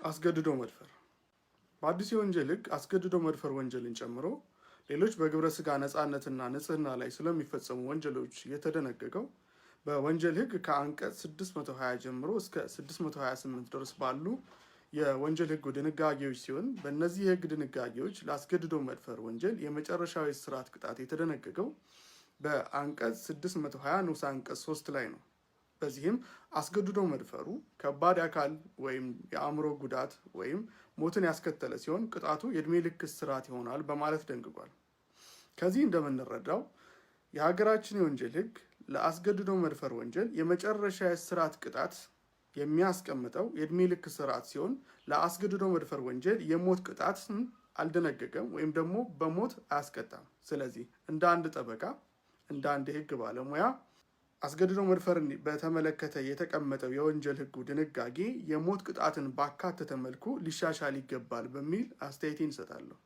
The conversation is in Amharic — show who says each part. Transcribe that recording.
Speaker 1: አስገድዶ መድፈር በአዲስ የወንጀል ሕግ አስገድዶ መድፈር ወንጀልን ጨምሮ ሌሎች በግብረ ስጋ ነፃነትና ንጽህና ላይ ስለሚፈጸሙ ወንጀሎች የተደነገገው በወንጀል ሕግ ከአንቀጽ 620 ጀምሮ እስከ 628 ድረስ ባሉ የወንጀል ሕግ ድንጋጌዎች ሲሆን በእነዚህ የሕግ ድንጋጌዎች ለአስገድዶ መድፈር ወንጀል የመጨረሻው የእስራት ቅጣት የተደነገገው በአንቀጽ 620 ንዑስ አንቀጽ 3 ላይ ነው። በዚህም አስገድዶ መድፈሩ ከባድ አካል ወይም የአእምሮ ጉዳት ወይም ሞትን ያስከተለ ሲሆን ቅጣቱ የእድሜ ልክ እስራት ይሆናል በማለት ደንግጓል። ከዚህ እንደምንረዳው የሀገራችን የወንጀል ሕግ ለአስገድዶ መድፈር ወንጀል የመጨረሻ የእስራት ቅጣት የሚያስቀምጠው የእድሜ ልክ እስራት ሲሆን ለአስገድዶ መድፈር ወንጀል የሞት ቅጣትን አልደነገገም ወይም ደግሞ በሞት አያስቀጣም። ስለዚህ እንደ አንድ ጠበቃ እንደ አንድ የሕግ ባለሙያ አስገድዶ መድፈርን በተመለከተ የተቀመጠው የወንጀል ሕጉ ድንጋጌ የሞት ቅጣትን ባካተተ መልኩ ሊሻሻል ይገባል በሚል አስተያየቴን እሰጣለሁ።